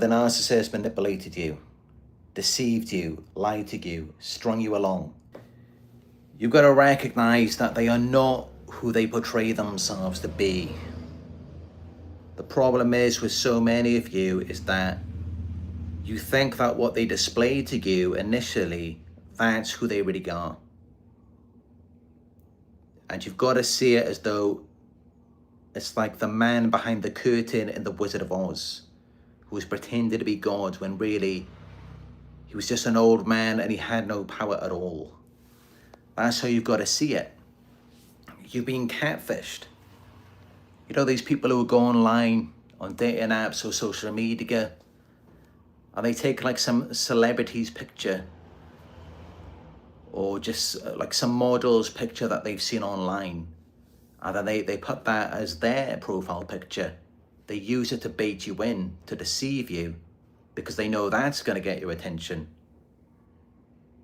The narcissist manipulated you, deceived you, lied to you, strung you along. You've got to recognize that they are not who they portray themselves to be. The problem is with so many of you is that you think that what they display to you initially, that's who they really are. And you've got to see it as though it's like the man behind the curtain in The Wizard of Oz, who was pretending to be God when really he was just an old man and he had no power at all. That's how you've got to see it. You're being catfished. You know, these people who go online on dating apps or social media, and they take like some celebrity's picture or just like some model's picture that they've seen online, and then they put that as their profile picture. They use it to bait you in, to deceive you, because they know that's going to get your attention.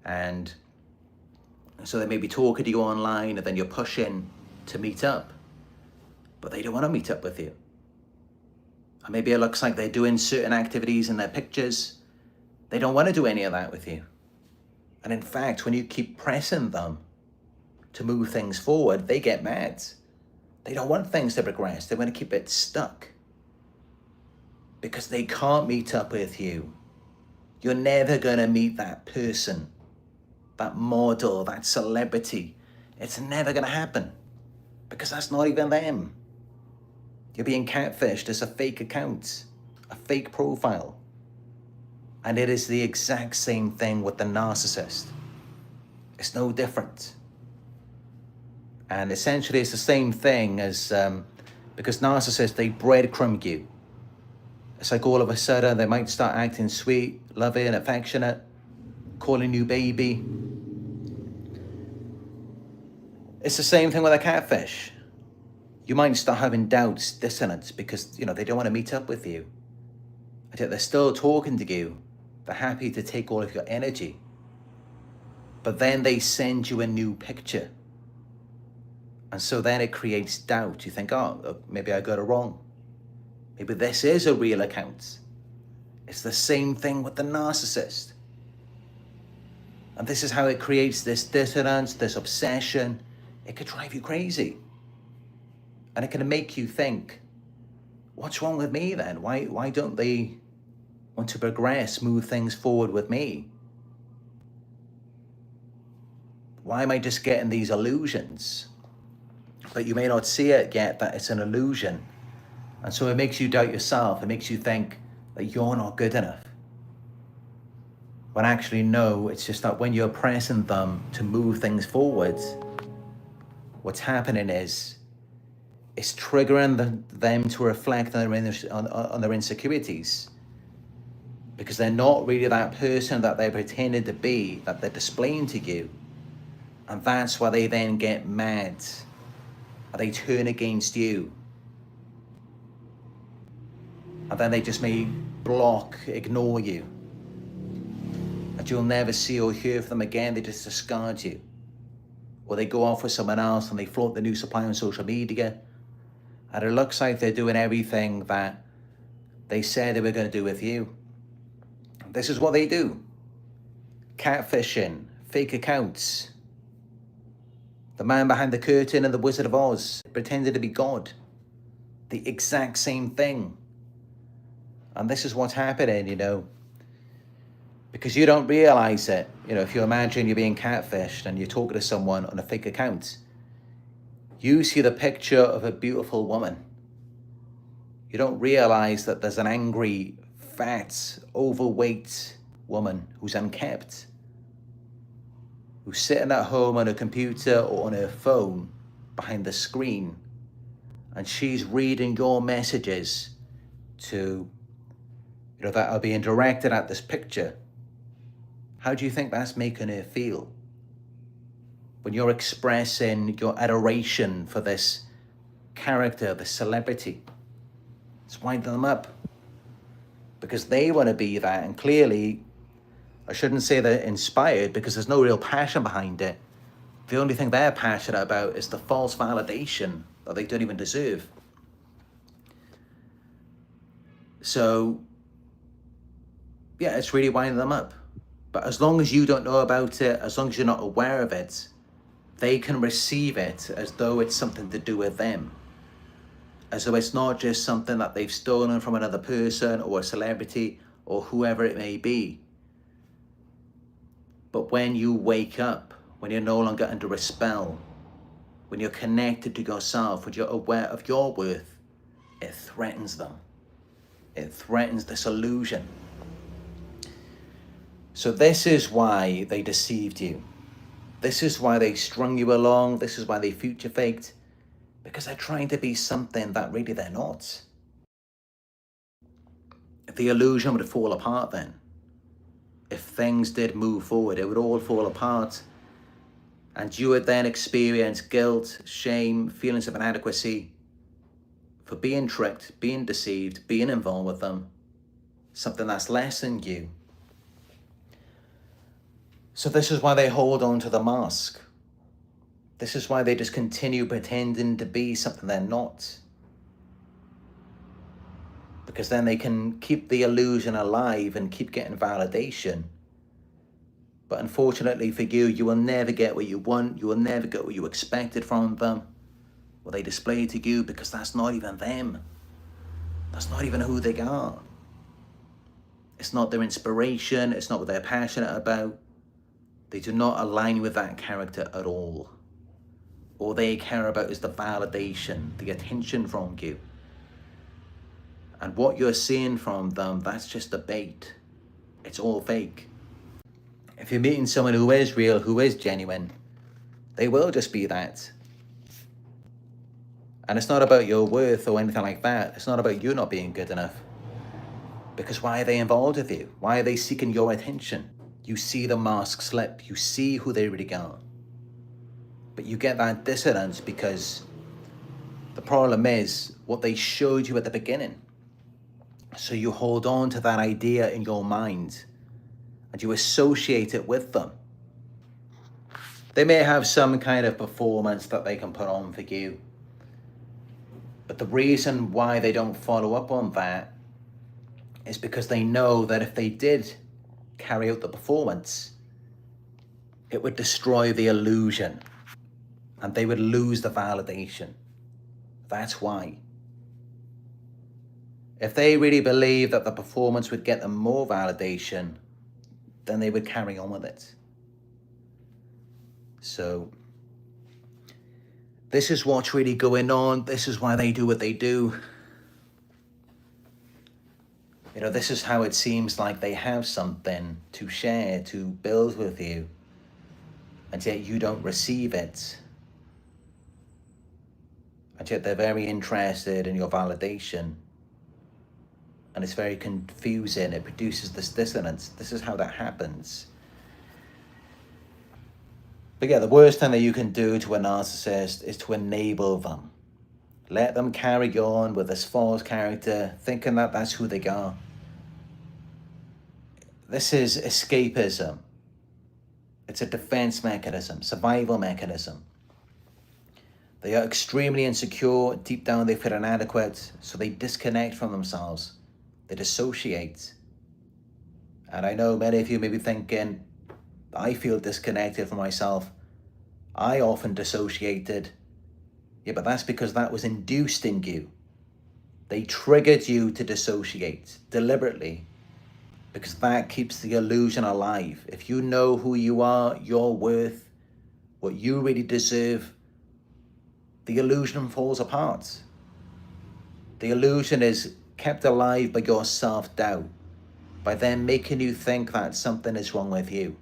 And so they may be talking to you online, and then you're pushing to meet up, but they don't want to meet up with you. And maybe it looks like they're doing certain activities in their pictures. They don't want to do any of that with you. And in fact, when you keep pressing them to move things forward, they get mad. They don't want things to progress. They want to keep it stuck because they can't meet up with you. You're never going to meet that person, that model, that celebrity. It's never going to happen because that's not even them. You're being catfished as a fake account, a fake profile. And it is the exact same thing with the narcissist. It's no different. And essentially it's the same thing as, because narcissists, they breadcrumb you. It's like all of a sudden they might start acting sweet, loving, affectionate, calling you baby. It's the same thing with a catfish. You might start having doubts, dissonance, because, they don't want to meet up with you. And yet they're still talking to you. They're happy to take all of your energy. But then they send you a new picture. And so then it creates doubt. You think, oh, maybe I got it wrong. Maybe this is a real account. It's the same thing with the narcissist. And this is how it creates this dissonance, this obsession. It could drive you crazy. And it can make you think, what's wrong with me then? Why don't they want to progress, move things forward with me? Why am I just getting these illusions? But you may not see it yet that it's an illusion. And so it makes you doubt yourself. It makes you think that you're not good enough. When actually, no, it's just that when you're pressing them to move things forward, what's happening is it's triggering them to reflect on their insecurities, because they're not really that person that they're pretending to be, that they're displaying to you. And that's why they then get mad. And they turn against you. And then they just may block, ignore you. And you'll never see or hear from them again. They just discard you. Or they go off with someone else and they flaunt the new supply on social media. And it looks like they're doing everything that they said they were going to do with you. This is what they do. Catfishing, fake accounts. The man behind the curtain in The Wizard of Oz pretended to be God. The exact same thing. And this is what's happening, because you don't realize it. If you imagine you're being catfished and you're talking to someone on a fake account, you see the picture of a beautiful woman. You don't realize that there's an angry, fat, overweight woman who's unkept, who's sitting at home on a computer or on her phone behind the screen, and she's reading your messages that are being directed at this picture. How do you think that's making her feel? When you're expressing your adoration for this character, this celebrity, it's winding them up because they want to be that. And clearly, I shouldn't say they're inspired because there's no real passion behind it. The only thing they're passionate about is the false validation that they don't even deserve. So yeah, it's really winding them up. But as long as you don't know about it, as long as you're not aware of it, they can receive it as though it's something to do with them. As though it's not just something that they've stolen from another person or a celebrity or whoever it may be. But when you wake up, when you're no longer under a spell, when you're connected to yourself, when you're aware of your worth, it threatens them. It threatens this illusion. So this is why they deceived you. This is why they strung you along. This is why they future faked. Because they're trying to be something that really they're not. If the illusion would fall apart then, if things did move forward, it would all fall apart. And you would then experience guilt, shame, feelings of inadequacy for being tricked, being deceived, being involved with them. Something that's less than you. So this is why they hold on to the mask. This is why they just continue pretending to be something they're not. Because then they can keep the illusion alive and keep getting validation. But unfortunately for you, you will never get what you want. You will never get what you expected from them. What they display to you, because that's not even them. That's not even who they are. It's not their inspiration. It's not what they're passionate about. They do not align with that character at all. All they care about is the validation, the attention from you. And what you're seeing from them, that's just a bait. It's all fake. If you're meeting someone who is real, who is genuine, they will just be that. And it's not about your worth or anything like that. It's not about you not being good enough. Because why are they involved with you? Why are they seeking your attention? You see the mask slip. You see who they really are. But you get that dissonance because the problem is what they showed you at the beginning. So you hold on to that idea in your mind and you associate it with them. They may have some kind of performance that they can put on for you. But the reason why they don't follow up on that is because they know that if they did carry out the performance, it would destroy the illusion and they would lose the validation. That's why. If they really believe that the performance would get them more validation, then they would carry on with it. So this is what's really going on. This is why they do what they do. You know, this is how it seems like they have something to share, to build with you, and yet you don't receive it. And yet they're very interested in your validation. And it's very confusing. It produces this dissonance. This is how that happens. But yeah, the worst thing that you can do to a narcissist is to enable them. Let them carry on with this false character, thinking that that's who they are. This is escapism. It's a defense mechanism, survival mechanism. They are extremely insecure. Deep down, they feel inadequate. So they disconnect from themselves. They dissociate. And I know many of you may be thinking, I feel disconnected from myself. I often dissociated. Yeah, but that's because that was induced in you. They triggered you to dissociate deliberately because that keeps the illusion alive. If you know who you are, your worth, what you really deserve, the illusion falls apart. The illusion is kept alive by your self-doubt, by them making you think that something is wrong with you.